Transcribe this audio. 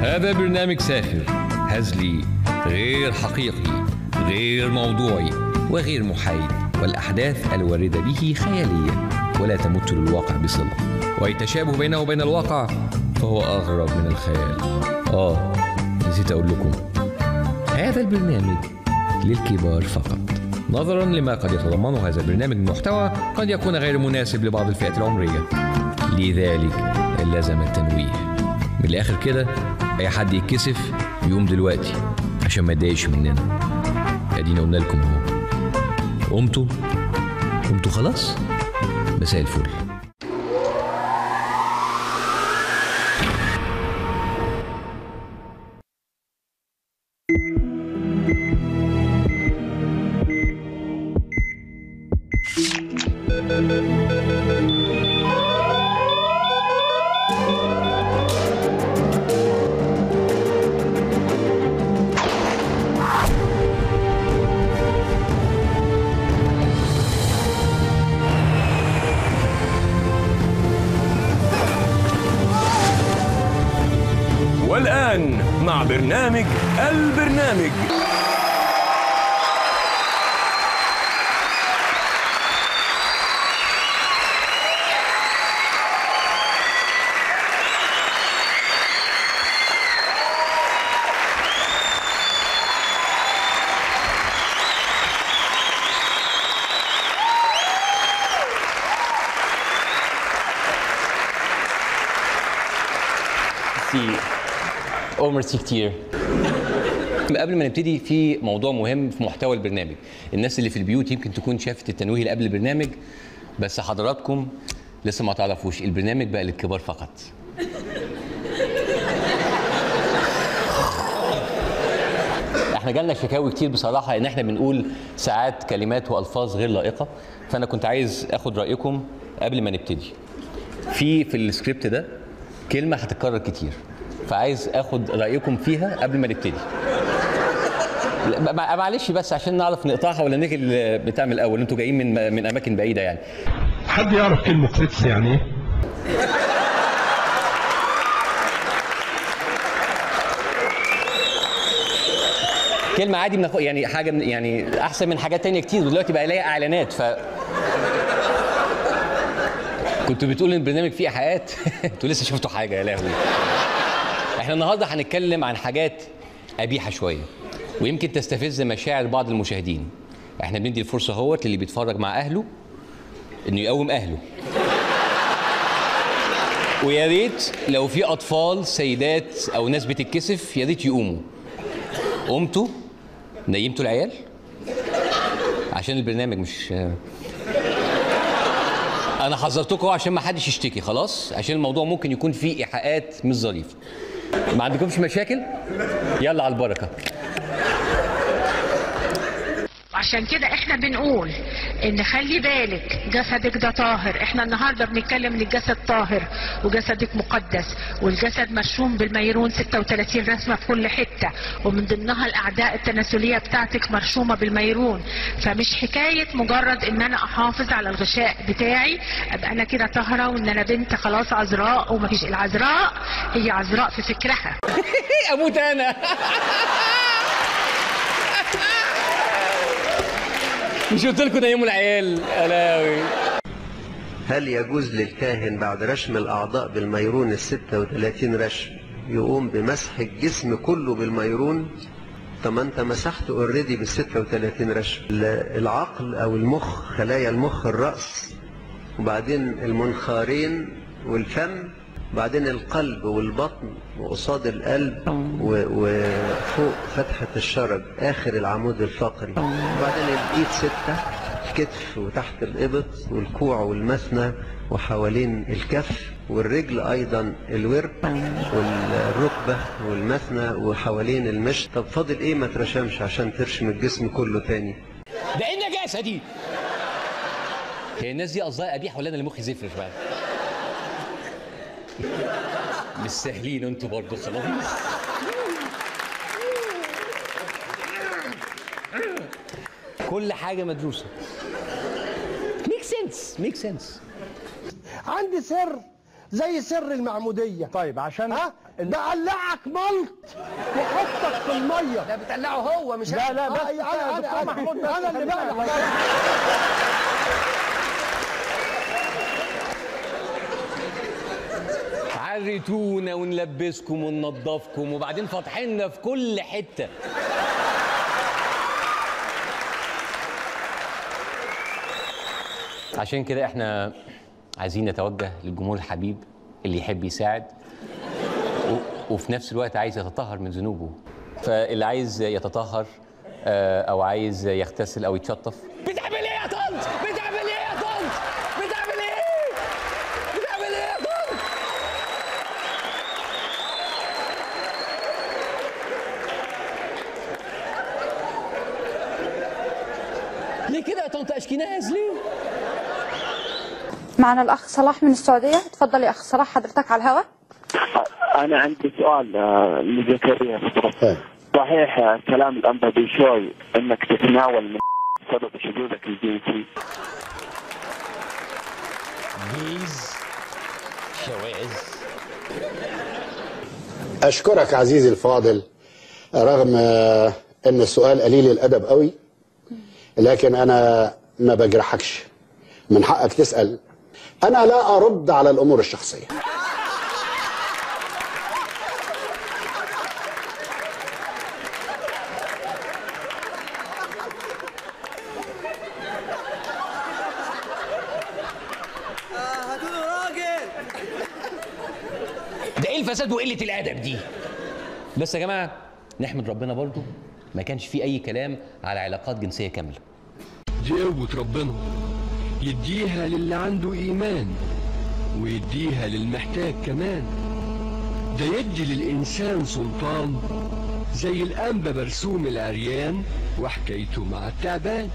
هذا برنامج ساخر هزلي غير حقيقي غير موضوعي وغير محايد، والأحداث الواردة به خيالية ولا تمت للواقع بصلة، ويتشابه بينه وبين الواقع فهو أغرب من الخيال. نسيت أقول لكم هذا البرنامج للكبار فقط، نظرا لما قد يتضمنه هذا البرنامج من محتوى قد يكون غير مناسب لبعض الفئات العمرية، لذلك لازم التنويه. من الآخر كده أي حد يتكسف يقوم دلوقتي عشان ما يتضايقش مننا. ادينا قلنا لكم اهو، قمتوا خلاص؟ مساء الفل. والآن مع برنامج البرنامج. ميرسي كتير. قبل ما نبتدي في موضوع مهم في محتوى البرنامج، الناس اللي في البيوت يمكن تكون شافت التنويه اللي قبل البرنامج، بس حضراتكم لسه ما تعرفوش البرنامج بقى للكبار فقط. احنا جالنا شكاوي كتير بصراحه ان احنا بنقول ساعات كلمات والفاظ غير لائقه، فانا كنت عايز اخد رايكم قبل ما نبتدي. في السكريبت ده كلمه هتتكرر كتير، فعايز اخد رايكم فيها قبل ما نبتدي. معلش بس عشان نعرف نقطعها ولا نيجي بتاع من الاول، انتوا جايين من اماكن بعيده يعني. حد يعرف كلمه قدس يعني ايه؟ كلمه عادي يعني حاجه يعني احسن من حاجات تانية كتير، ودلوقتي بقى ليها اعلانات. كنتوا بتقولوا ان البرنامج فيه ايحاءات. انتوا لسه شفتوا حاجه؟ يا لهوي. احنا النهارده هنتكلم عن حاجات قبيحه شويه ويمكن تستفز مشاعر بعض المشاهدين. احنا بندي الفرصه اهوت للي بيتفرج مع اهله انه يقوم اهله. ويا ريت لو في اطفال سيدات او ناس بتتكسف يا ريت يقوموا. قمتوا نيمتوا العيال عشان البرنامج مش انا حذرتكم عشان ما حدش يشتكي خلاص، عشان الموضوع ممكن يكون فيه ايحاءات مش ظريفه. ما عندكمش مشاكل؟ يلا على البركه. عشان كده احنا بنقول ان خلي بالك جسدك ده طاهر. احنا النهارده بنتكلم ان الجسد طاهر وجسدك مقدس، والجسد مرسوم بالميرون 36 رسمه في كل حته، ومن ضمنها الاعداء التناسليه بتاعتك مرسومه بالميرون. فمش حكايه مجرد ان انا احافظ على الغشاء بتاعي ابقى انا كده طاهره وان انا بنت خلاص عذراء. ومفيش، العذراء هي عذراء في فكرها. اموت انا. مش قلت لكم نيموا العيال؟ الاوي. هل يجوز للكاهن بعد رشم الأعضاء بالميرون 36 رشم يقوم بمسح الجسم كله بالميرون؟ طب ما انت مسحت اوريدي بال 36 رشم. العقل او المخ، خلايا المخ، الرأس، وبعدين المنخارين والفم، بعدين القلب والبطن، وقصاد القلب وفوق فتحة الشرج آخر العمود الفقري، وبعدين الإيد 6، الكتف وتحت الإبط والكوع والمثنى وحوالين الكف، والرجل أيضا الورك والركبة والمثنى وحوالين المشط. طب فاضل إيه ما ترشمش عشان ترشم الجسم كله تاني؟ ده إيه النجاسة دي؟ هي الناس دي قصدها قبيح ولا أنا اللي مخي زفر شوية؟ مش سهلين انتوا برضه خلاص. كل حاجة مدروسة. ميك سنس. عندي سر زي سر المعموديه. طيب عشان بقلعك ملط وحطك في الميه. ده بتقلعه هو مش لا لا بس انا اللي بقلع. عريتونا ونلبسكم وننضفكم وبعدين فاتحيننا في كل حته. عشان كده احنا عايزين نتوجه للجمهور الحبيب اللي يحب يساعد وفي نفس الوقت عايز يتطهر من ذنوبه. فاللي عايز يتطهر او عايز يغتسل او يتشطف. بتعمل ايه يا طنط؟ بتعمل ايه يا طنط؟ بتعمل ايه؟ بتعمل ايه يا طنط؟ ليه كده يا طنط اشكيناز ليه؟ معنا الأخ صلاح من السعودية. اتفضل يا أخ صلاح، حضرتك على الهواء. أنا عندي سؤال لزكريا. صحيح كلام الأنبا بيشوي إنك تتناول من سبب شذوذك الجنسي؟ شواذ. أشكرك عزيزي الفاضل، رغم إن السؤال قليل الأدب قوي، لكن أنا ما بجرحكش، من حقك تسأل. أنا لا أرد على الأمور الشخصية. ده ايه الفساد وقله الادب دي؟ بس يا جماعه نحمد ربنا برضو ما كانش فيه اي كلام على علاقات جنسيه كامله. دي قوة ربنا، يديها للي عنده إيمان ويديها للمحتاج كمان. ده يدي للإنسان سلطان زي الأنبا برسوم العريان وحكايته مع التعبان.